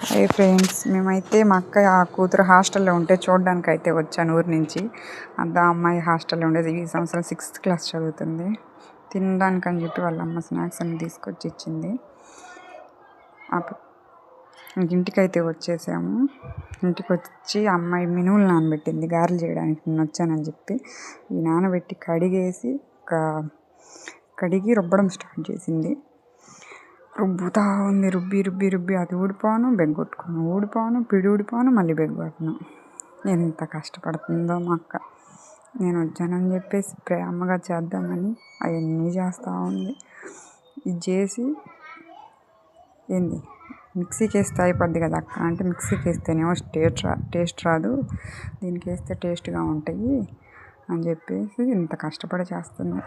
Hi friends, మేమైతే మా అక్క కూతురు హాస్టల్లో ఉంటే చూడడానికి అయితే వచ్చాను ఊరి నుంచి. అంతా అమ్మాయి హాస్టల్లో ఉండేది. ఈ సంవత్సరం 6th క్లాస్ చదువుతుంది. తినడానికి అని చెప్పి వాళ్ళ అమ్మ స్నాక్స్ అన్ని తీసుకొచ్చి ఇచ్చింది. ఇంటికైతే వచ్చేసాము. ఇంటికి వచ్చి అమ్మాయి మినువులు నానబెట్టింది గారెలు చేయడానికి నేను వచ్చానని చెప్పి. ఈ నానబెట్టి కడిగి రుబ్బడం స్టార్ట్ చేసింది. రుబ్బుతా ఉంది. రుబ్బి అది ఊడిపోను, బెగ్గొట్టుకోను, ఊడిపోను, పిడి ఊడిపోను, మళ్ళీ బెగ్గొట్టను. ఎంత కష్టపడుతుందో మా అక్క. నేను వచ్చానని చెప్పేసి ప్రేమగా చేద్దామని అవన్నీ చేస్తూ ఉంది. ఇది చేసి మిక్సీకి వేస్తే అయిపోద్ది కదా అక్క అంటే, మిక్సీకి వేస్తేనేమో టేస్ట్ రాదు, దీనికి వేస్తే టేస్ట్గా ఉంటాయి అని చెప్పేసి ఇంత కష్టపడి చేస్తుంది.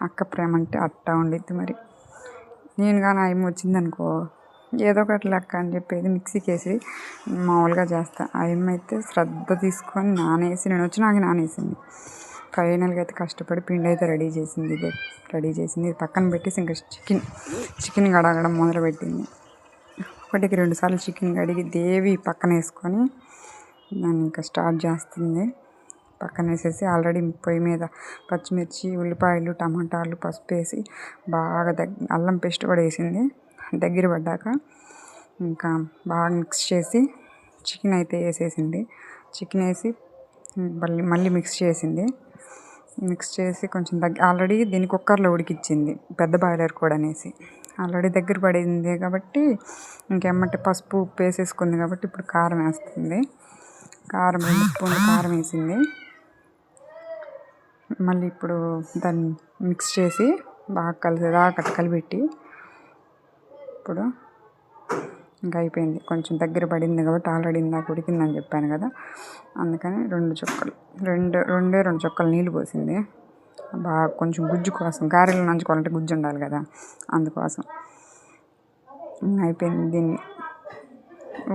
అక్క ప్రేమ అంటే అట్టా ఉండిద్ది. మరి నేను కానీ ఆయమ్మ వచ్చిందనుకో ఏదో ఒకటి లెక్క అని చెప్పేది మిక్సీకి వేసి మామూలుగా చేస్తా. ఆయమ్మ అయితే శ్రద్ధ తీసుకొని నేను వచ్చినాక నానేసింది. ఫైనల్గా అయితే కష్టపడి పిండి అయితే రెడీ చేసింది. పక్కన పెట్టేసి ఇంకా చికెన్ కడగడం మొదలుపెట్టింది. 1-2 సార్లు చికెన్ కడిగి దేవి పక్కన వేసుకొని దాన్ని ఇంకా స్టార్ట్ చేస్తుంది. పక్కన వేసేసి ఆల్రెడీ పొయ్యి మీద పచ్చిమిర్చి, ఉల్లిపాయలు, టమాటాలు, పసుపు వేసి బాగా అల్లం పేస్ట్ కూడా వేసింది. దగ్గర పడ్డాక ఇంకా బాగా మిక్స్ చేసి చికెన్ అయితే వేసేసింది. చికెన్ వేసి మళ్ళీ మిక్స్ చేసి కొంచెం ఆల్రెడీ దీన్ని కుక్కర్లో ఉడికిచ్చింది, పెద్ద బాయిలర్ కూడా అనేసి. ఆల్రెడీ దగ్గర పడింది కాబట్టి ఇంకెమ్మటే పసుపు, ఉప్పు వేసేసుకుంది కాబట్టి ఇప్పుడు కారం వేస్తుంది. 2 స్పూన్లు కారం వేసింది. మళ్ళీ ఇప్పుడు దాన్ని మిక్స్ చేసి బాగా కలిపెట్టి ఇప్పుడు ఇంకా అయిపోయింది. కొంచెం దగ్గర పడింది కాబట్టి ఆల్రెడీ ఇందాక ఉడికిందని చెప్పాను కదా, అందుకని 2 చుక్కలు నీళ్ళు పోసింది. బాగా కొంచెం గుజ్జు కోసం, గారెలు నంచుకోవాలంటే గుజ్జు ఉండాలి కదా, అందుకోసం. అయిపోయింది. దీన్ని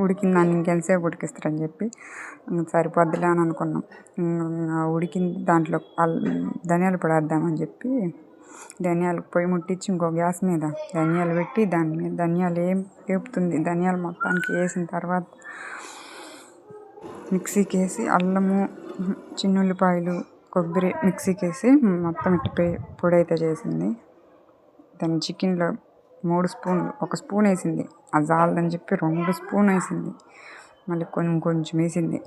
ఉడికిందాన్ని ఇంకెంతసేపు ఉడికిస్తారని చెప్పి సరిపోద్దులే అని అనుకున్నాం. ఉడికింది. దాంట్లో ధనియాలు పొడి వేద్దామని చెప్పి ధనియాలు పొయ్యి ముట్టించి ఇంకో గ్యాస్ మీద ధనియాలు పెట్టి దాని మీద ధనియాలు వేపుతుంది. ధనియాలు మొత్తానికి వేసిన తర్వాత మిక్సీకి వేసి అల్లము, చిన్నుల్లిపాయలు, కొబ్బరి మిక్సీకి వేసి మొత్తం పొడి అయితే చేసింది. దాని చికెన్లో 3 స్పూన్లు, 1 స్పూన్ వేసింది. అది చాలదని చెప్పి 2 స్పూన్ వేసింది. మళ్ళీ కొంచెం వేసింది.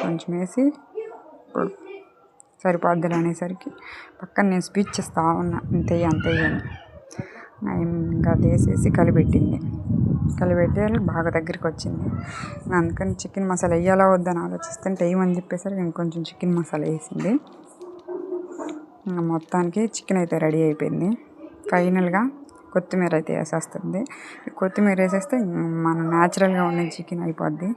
కొంచెం వేసి ఇప్పుడు సరిపోద్దులు అనేసరికి పక్కన నేను స్పీచ్ ఇస్తూ ఉన్నా, అంతేయి అని. ఇంకా అది వేసేసి కలిపెట్టి బాగా దగ్గరికి వచ్చింది. అందుకని చికెన్ మసాలా వేయాలా వద్దని ఆలోచిస్తుంటే వేయమని చెప్పేసరికి ఇంకొంచెం చికెన్ మసాలా వేసింది. ఇంకా మొత్తానికి చికెన్ అయితే రెడీ అయిపోయింది. ఫైనల్గా కొత్తిమీర అయితే వేసేస్తుంది. కొత్తిమీర వేసేస్తే మనం న్యాచురల్గా ఉండే చికెన్ అయిపోద్ది.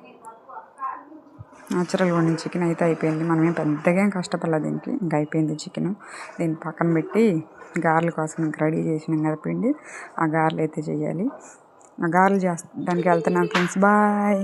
న్యాచురల్గా ఉండే చికెన్ అయితే అయిపోయింది. మనమేం పెద్దగా కష్టపడలేదు దీనికి. ఇంకా అయిపోయింది చికెన్. దీన్ని పక్కన పెట్టి గారెల కోసం ఇంకా రెడీ చేసినాం కదా పిండి, ఆ గారెలు అయితే చేయాలి. ఆ గారెలు దానికి వెళ్తున్నాను ఫ్రెండ్స్. బాయ్.